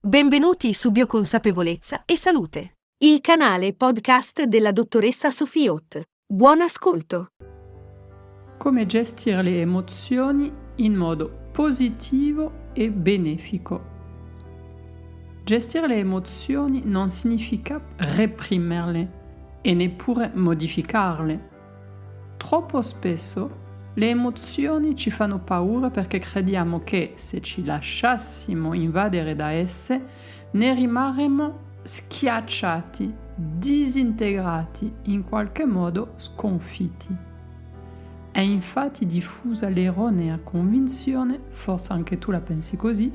Benvenuti su Bioconsapevolezza e Salute, il canale podcast della dottoressa Sofiot. Buon ascolto! Come gestire le emozioni in modo positivo e benefico. Gestire le emozioni non significa reprimerle e neppure modificarle. Troppo spesso le emozioni ci fanno paura perché crediamo che se ci lasciassimo invadere da esse ne rimarremmo schiacciati, disintegrati, in qualche modo sconfitti. È infatti diffusa l'erronea convinzione, forse anche tu la pensi così,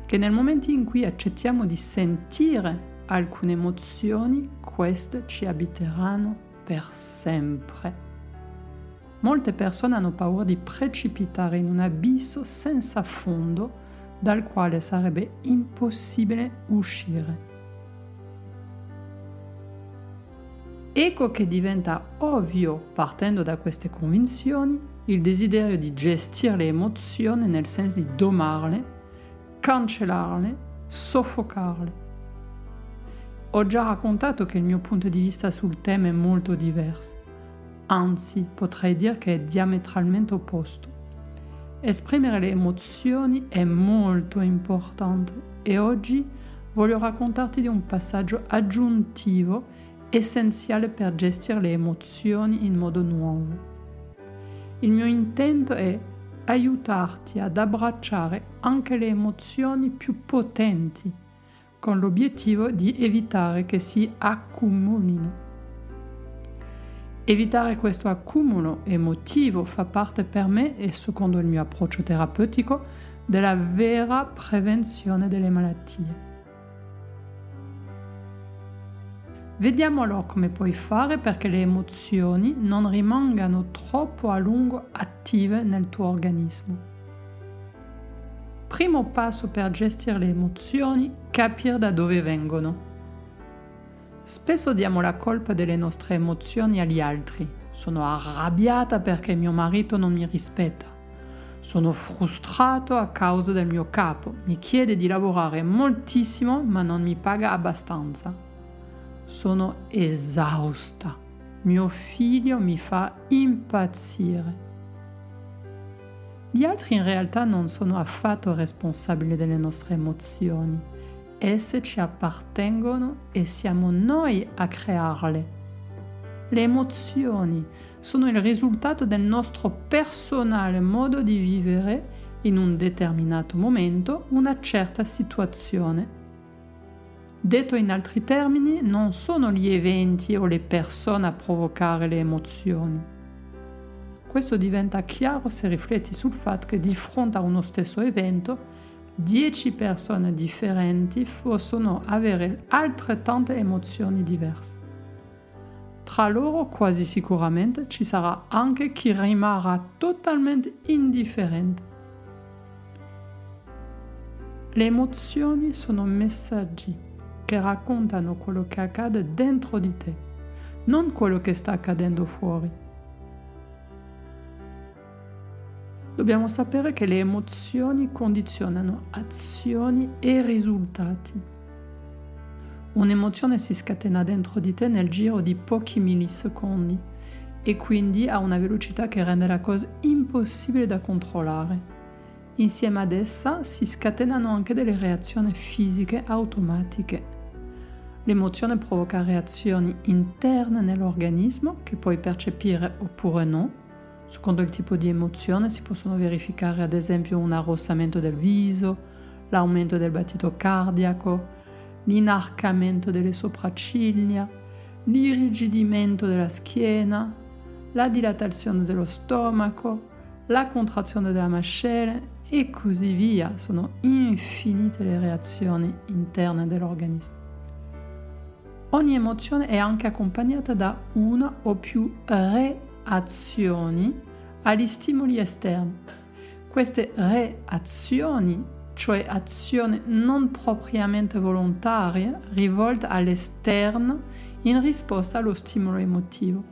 che nel momento in cui accettiamo di sentire alcune emozioni, queste ci abiteranno per sempre. Molte persone hanno paura di precipitare in un abisso senza fondo dal quale sarebbe impossibile uscire. Ecco che diventa ovvio, partendo da queste convinzioni, il desiderio di gestire le emozioni nel senso di domarle, cancellarle, soffocarle. Ho già raccontato che il mio punto di vista sul tema è molto diverso. Anzi, potrei dire che è diametralmente opposto. Esprimere le emozioni è molto importante e oggi voglio raccontarti di un passaggio aggiuntivo essenziale per gestire le emozioni in modo nuovo. Il mio intento è aiutarti ad abbracciare anche le emozioni più potenti, con l'obiettivo di evitare che si accumulino. Evitare questo accumulo emotivo fa parte per me, e secondo il mio approccio terapeutico, della vera prevenzione delle malattie. Vediamo allora come puoi fare perché le emozioni non rimangano troppo a lungo attive nel tuo organismo. Primo passo per gestire le emozioni: capire da dove vengono. Spesso diamo la colpa delle nostre emozioni agli altri. Sono arrabbiata perché mio marito non mi rispetta. Sono frustrato a causa del mio capo. Mi chiede di lavorare moltissimo ma non mi paga abbastanza. Sono esausta. Mio figlio mi fa impazzire. Gli altri in realtà non sono affatto responsabili delle nostre emozioni. Esse ci appartengono e siamo noi a crearle. Le emozioni sono il risultato del nostro personale modo di vivere in un determinato momento una certa situazione. Detto in altri termini, non sono gli eventi o le persone a provocare le emozioni. Questo diventa chiaro se rifletti sul fatto che di fronte a uno stesso evento 10 persone differenti possono avere altrettante emozioni diverse. Tra loro quasi sicuramente ci sarà anche chi rimarrà totalmente indifferente. Le emozioni sono messaggi che raccontano quello che accade dentro di te, non quello che sta accadendo fuori. Dobbiamo sapere che le emozioni condizionano azioni e risultati. Un'emozione si scatena dentro di te nel giro di pochi millisecondi e quindi a una velocità che rende la cosa impossibile da controllare. Insieme ad essa si scatenano anche delle reazioni fisiche automatiche. L'emozione provoca reazioni interne nell'organismo che puoi percepire oppure no. Secondo il tipo di emozione si possono verificare ad esempio un arrossamento del viso, l'aumento del battito cardiaco, l'inarcamento delle sopracciglia, l'irrigidimento della schiena, la dilatazione dello stomaco, la contrazione della mascella e così via. Sono infinite le reazioni interne dell'organismo. Ogni emozione è anche accompagnata da una o più reazioni agli stimoli esterni. Queste reazioni, cioè azioni non propriamente volontarie, rivolte all'esterno in risposta allo stimolo emotivo.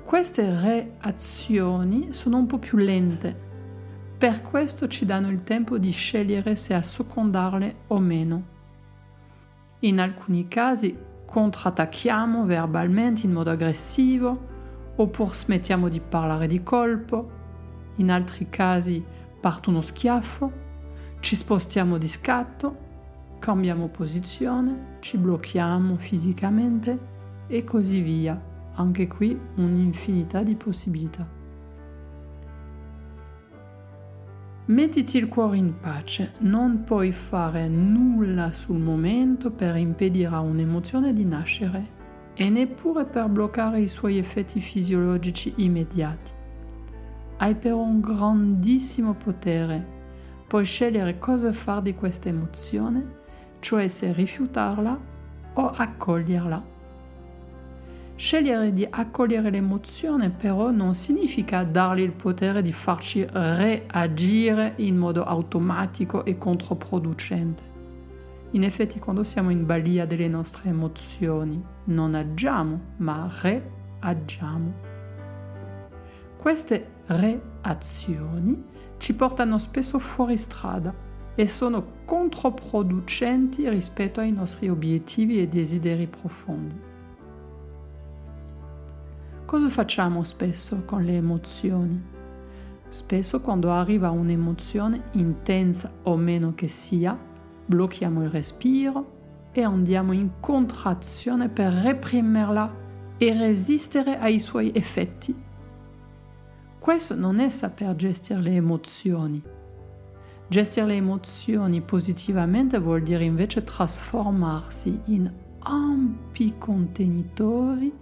Queste reazioni sono un po' più lente, per questo ci danno il tempo di scegliere se assecondarle o meno. In alcuni casi contrattacchiamo verbalmente in modo aggressivo, oppure smettiamo di parlare di colpo, in altri casi parte uno schiaffo, ci spostiamo di scatto, cambiamo posizione, ci blocchiamo fisicamente e così via. Anche qui un'infinità di possibilità. Mettiti il cuore in pace, non puoi fare nulla sul momento per impedire a un'emozione di nascere e neppure per bloccare i suoi effetti fisiologici immediati. Hai però un grandissimo potere, puoi scegliere cosa fare di questa emozione, cioè se rifiutarla o accoglierla. Scegliere di accogliere l'emozione però non significa dargli il potere di farci reagire in modo automatico e controproducente. In effetti quando siamo in balia delle nostre emozioni non agiamo, ma reagiamo. Queste reazioni ci portano spesso fuori strada e sono controproducenti rispetto ai nostri obiettivi e desideri profondi. Cosa facciamo spesso con le emozioni? Spesso quando arriva un'emozione, intensa o meno che sia, blocchiamo il respiro e andiamo in contrazione per reprimerla e resistere ai suoi effetti. Questo non è saper gestire le emozioni. Gestire le emozioni positivamente vuol dire invece trasformarsi in ampi contenitori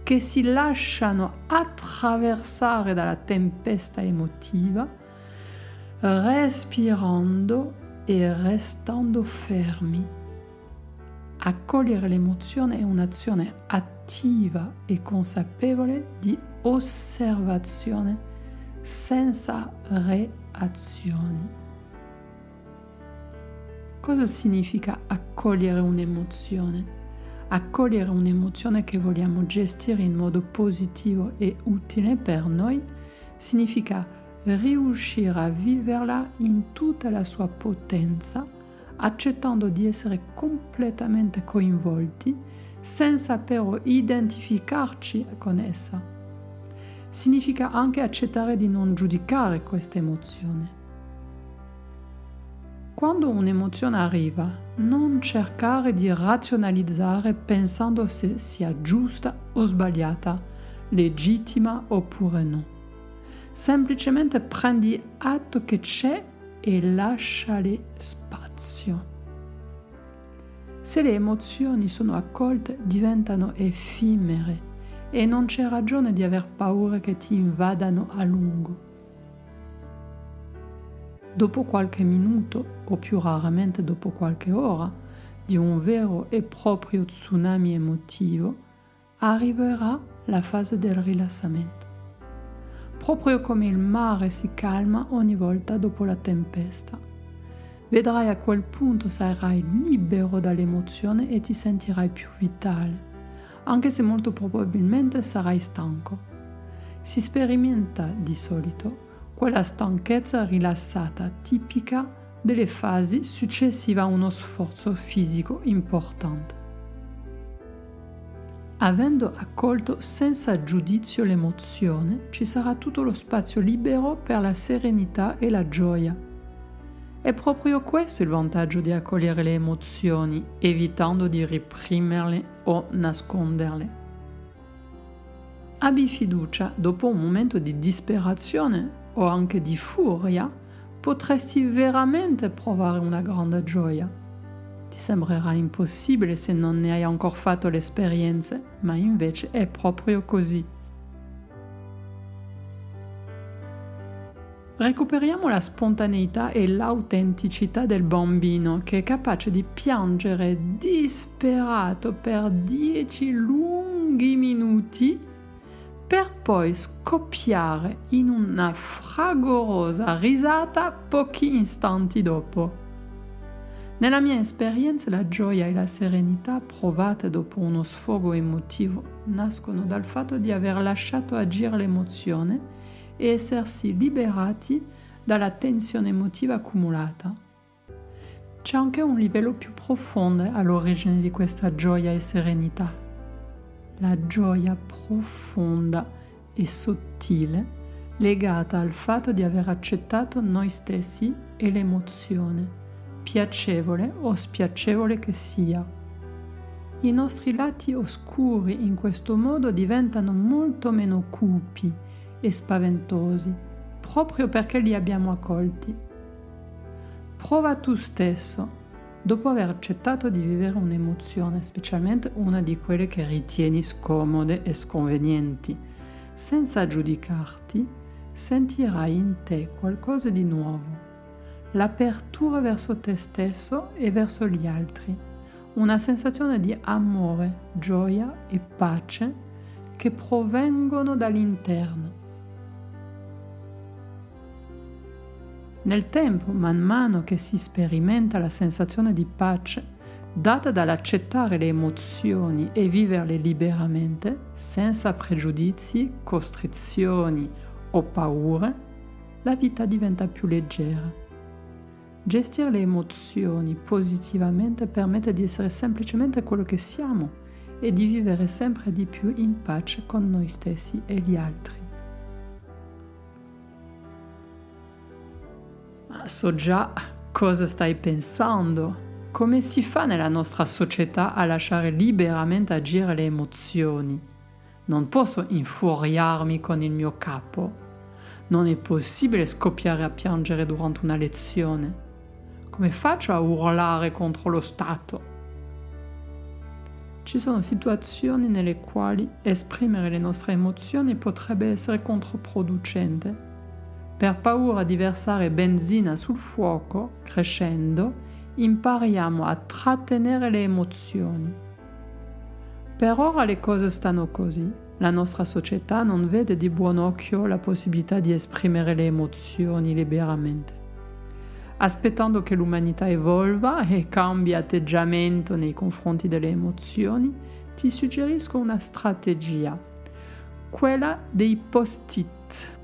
che si lasciano attraversare dalla tempesta emotiva, respirando e restando fermi. Accogliere l'emozione è un'azione attiva e consapevole di osservazione senza reazioni. Cosa significa accogliere un'emozione? Accogliere un'emozione che vogliamo gestire in modo positivo e utile per noi significa riuscire a viverla in tutta la sua potenza, accettando di essere completamente coinvolti senza però identificarci con essa. Significa anche accettare di non giudicare questa emozione. Quando un'emozione arriva, non cercare di razionalizzare pensando se sia giusta o sbagliata, legittima oppure no. Semplicemente prendi atto che c'è e lasciale spazio. Se le emozioni sono accolte, diventano effimere e non c'è ragione di aver paura che ti invadano a lungo. Dopo qualche minuto, o più raramente dopo qualche ora, di un vero e proprio tsunami emotivo, arriverà la fase del rilassamento. Proprio come il mare si calma ogni volta dopo la tempesta. Vedrai a quel punto sarai libero dall'emozione e ti sentirai più vitale, anche se molto probabilmente sarai stanco. Si sperimenta di solito quella stanchezza rilassata tipica delle fasi successive a uno sforzo fisico importante. Avendo accolto senza giudizio l'emozione, ci sarà tutto lo spazio libero per la serenità e la gioia. È proprio questo il vantaggio di accogliere le emozioni, evitando di reprimerle o nasconderle. Abbi fiducia, dopo un momento di disperazione o anche di furia, potresti veramente provare una grande gioia. Ti sembrerà impossibile se non ne hai ancora fatto l'esperienza, ma invece è proprio così. Recuperiamo la spontaneità e l'autenticità del bambino che è capace di piangere disperato per 10 lunghi minuti per poi scoppiare in una fragorosa risata pochi istanti dopo. Nella mia esperienza la gioia e la serenità provate dopo uno sfogo emotivo nascono dal fatto di aver lasciato agire l'emozione e essersi liberati dalla tensione emotiva accumulata. C'è anche un livello più profondo all'origine di questa gioia e serenità. La gioia profonda e sottile legata al fatto di aver accettato noi stessi e l'emozione, piacevole o spiacevole che sia. I nostri lati oscuri in questo modo diventano molto meno cupi e spaventosi, proprio perché li abbiamo accolti. Prova tu stesso, dopo aver accettato di vivere un'emozione, specialmente una di quelle che ritieni scomode e sconvenienti, senza giudicarti, sentirai in te qualcosa di nuovo, l'apertura verso te stesso e verso gli altri, una sensazione di amore, gioia e pace che provengono dall'interno. Nel tempo, man mano che si sperimenta la sensazione di pace data dall'accettare le emozioni e viverle liberamente, senza pregiudizi, costrizioni o paure, la vita diventa più leggera. Gestire le emozioni positivamente permette di essere semplicemente quello che siamo e di vivere sempre di più in pace con noi stessi e gli altri. Ma so già cosa stai pensando. Come si fa nella nostra società a lasciare liberamente agire le emozioni? Non posso infuriarmi con il mio capo. Non è possibile scoppiare a piangere durante una lezione. Come faccio a urlare contro lo Stato? Ci sono situazioni nelle quali esprimere le nostre emozioni potrebbe essere controproducente. Per paura di versare benzina sul fuoco, crescendo, impariamo a trattenere le emozioni. Per ora le cose stanno così. La nostra società non vede di buon occhio la possibilità di esprimere le emozioni liberamente. Aspettando che l'umanità evolva e cambi atteggiamento nei confronti delle emozioni, ti suggerisco una strategia, quella dei post-it.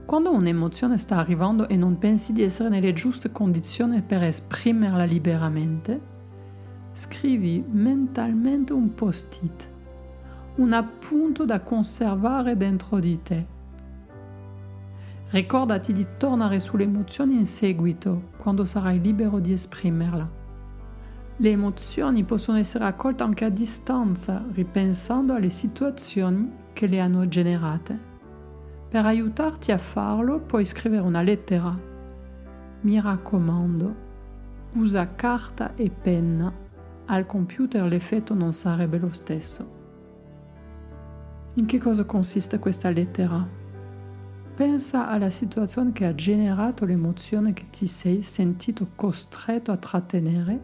Quando un'emozione sta arrivando e non pensi di essere nelle giuste condizioni per esprimerla liberamente, scrivi mentalmente un post-it, un appunto da conservare dentro di te. Ricordati di tornare sulle emozioni in seguito, quando sarai libero di esprimerla. Le emozioni possono essere accolte anche a distanza, ripensando alle situazioni che le hanno generate. Per aiutarti a farlo, puoi scrivere una lettera. Mi raccomando, usa carta e penna. Al computer l'effetto non sarebbe lo stesso. In che cosa consiste questa lettera? Pensa alla situazione che ha generato l'emozione che ti sei sentito costretto a trattenere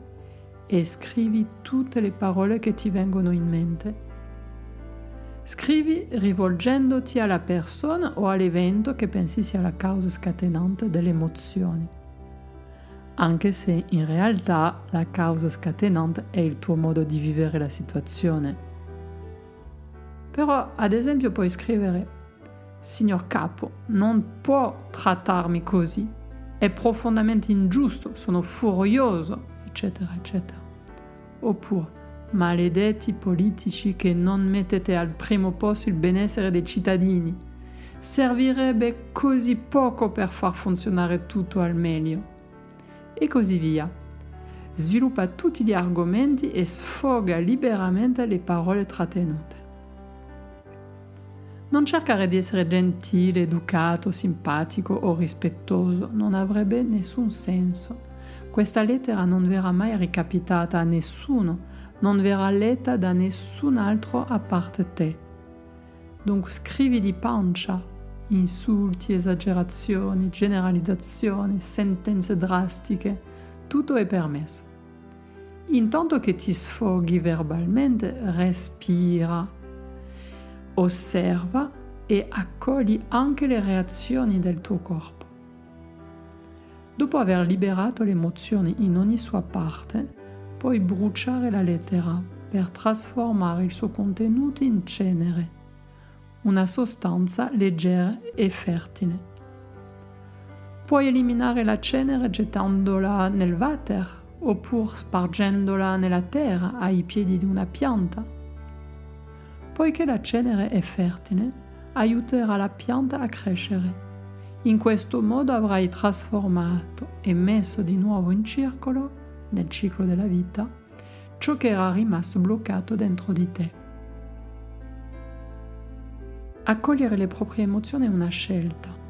e scrivi tutte le parole che ti vengono in mente. Scrivi rivolgendoti alla persona o all'evento che pensi sia la causa scatenante delle emozioni, anche se in realtà la causa scatenante è il tuo modo di vivere la situazione. Però, ad esempio, puoi scrivere: Signor capo, non può trattarmi così, è profondamente ingiusto, sono furioso, eccetera, eccetera. Oppure: maledetti politici che non mettete al primo posto il benessere dei cittadini. Servirebbe così poco per far funzionare tutto al meglio. E così via. Sviluppa tutti gli argomenti e sfoga liberamente le parole trattenute. Non cercare di essere gentile, educato, simpatico o rispettoso, non avrebbe nessun senso. Questa lettera non verrà mai recapitata a nessuno, non verrà letta da nessun altro a parte te. Dunque scrivi di pancia, insulti, esagerazioni, generalizzazioni, sentenze drastiche, tutto è permesso. Intanto che ti sfoghi verbalmente, respira, osserva e accogli anche le reazioni del tuo corpo. Dopo aver liberato le emozioni in ogni sua parte, puoi bruciare la lettera per trasformare il suo contenuto in cenere, una sostanza leggera e fertile. Puoi eliminare la cenere gettandola nel water, oppure spargendola nella terra ai piedi di una pianta. Poiché la cenere è fertile, aiuterà la pianta a crescere. In questo modo avrai trasformato e messo di nuovo in circolo, nel ciclo della vita, ciò che era rimasto bloccato dentro di te. Accogliere le proprie emozioni è una scelta.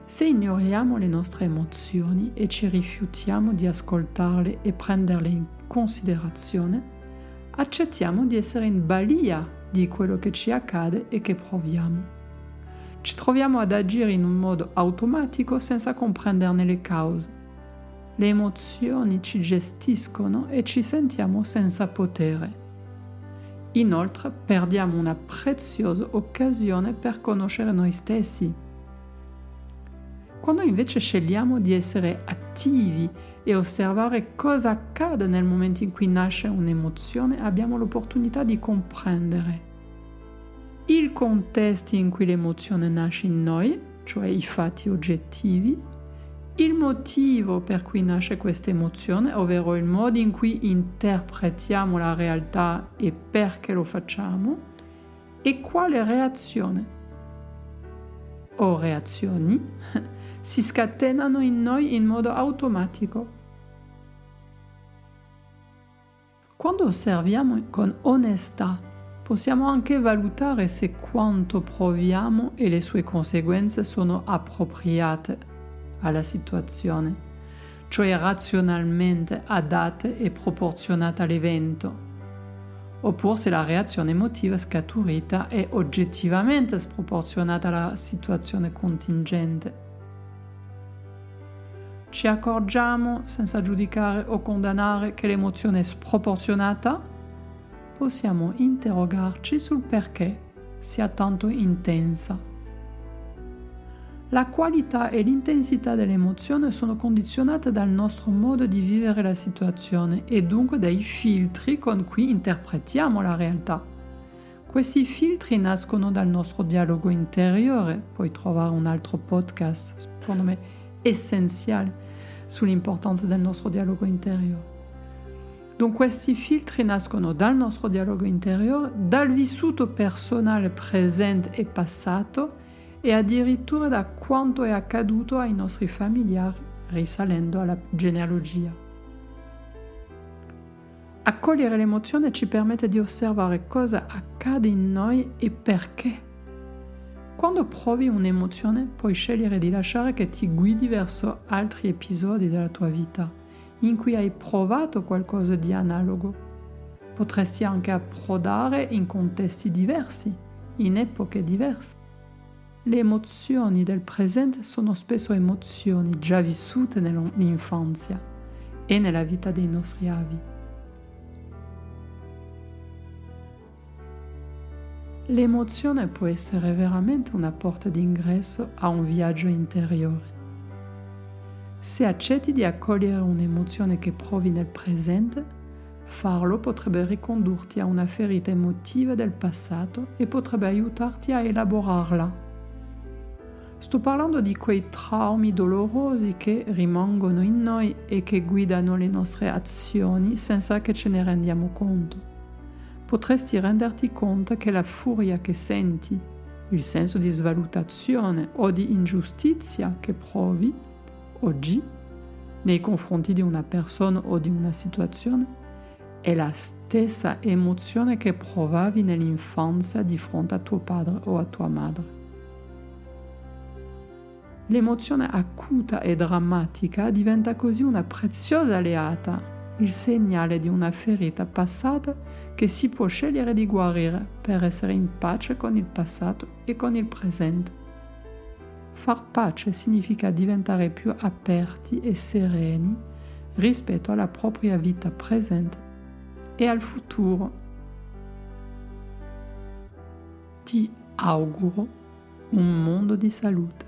Se ignoriamo le nostre emozioni e ci rifiutiamo di ascoltarle e prenderle in considerazione, accettiamo di essere in balia di quello che ci accade e che proviamo. Ci troviamo ad agire in un modo automatico senza comprenderne le cause. Le emozioni ci gestiscono e ci sentiamo senza potere. Inoltre perdiamo una preziosa occasione per conoscere noi stessi. Quando invece scegliamo di essere attivi e osservare cosa accade nel momento in cui nasce un'emozione, abbiamo l'opportunità di comprendere il contesto in cui l'emozione nasce in noi, cioè i fatti oggettivi, il motivo per cui nasce questa emozione, ovvero il modo in cui interpretiamo la realtà e perché lo facciamo, e quale reazione o reazioni si scatenano in noi in modo automatico. Quando osserviamo con onestà, possiamo anche valutare se quanto proviamo e le sue conseguenze sono appropriate alla situazione, cioè razionalmente adatte e proporzionate all'evento, oppure se la reazione emotiva scaturita è oggettivamente sproporzionata alla situazione contingente. Ci accorgiamo, senza giudicare o condannare, che l'emozione è sproporzionata? Possiamo interrogarci sul perché sia tanto intensa. La qualità e l'intensità dell'emozione sono condizionate dal nostro modo di vivere la situazione e dunque dai filtri con cui interpretiamo la realtà. Questi filtri nascono dal nostro dialogo interiore. Puoi trovare un altro podcast, secondo me essenziale, sull'importanza del nostro dialogo interiore. Dunque questi filtri nascono dal nostro dialogo interiore, dal vissuto personale presente e passato e addirittura da quanto è accaduto ai nostri familiari, risalendo alla genealogia. Accogliere l'emozione ci permette di osservare cosa accade in noi e perché. Quando provi un'emozione, puoi scegliere di lasciare che ti guidi verso altri episodi della tua vita, in cui hai provato qualcosa di analogo. Potresti anche approdare in contesti diversi, in epoche diverse. Le emozioni del presente sono spesso emozioni già vissute nell'infanzia e nella vita dei nostri avi. L'emozione può essere veramente una porta d'ingresso a un viaggio interiore. Se accetti di accogliere un'emozione che provi nel presente, farlo potrebbe ricondurti a una ferita emotiva del passato e potrebbe aiutarti a elaborarla. Sto parlando di quei traumi dolorosi che rimangono in noi e che guidano le nostre azioni senza che ce ne rendiamo conto. Potresti renderti conto che la furia che senti, il senso di svalutazione o di ingiustizia che provi oggi nei confronti di una persona o di una situazione è la stessa emozione che provavi nell'infanzia di fronte a tuo padre o a tua madre. L'emozione acuta e drammatica diventa così una preziosa alleata, il segnale di una ferita passata che si può scegliere di guarire per essere in pace con il passato e con il presente. Far pace significa diventare più aperti e sereni rispetto alla propria vita presente e al futuro. Ti auguro un mondo di salute.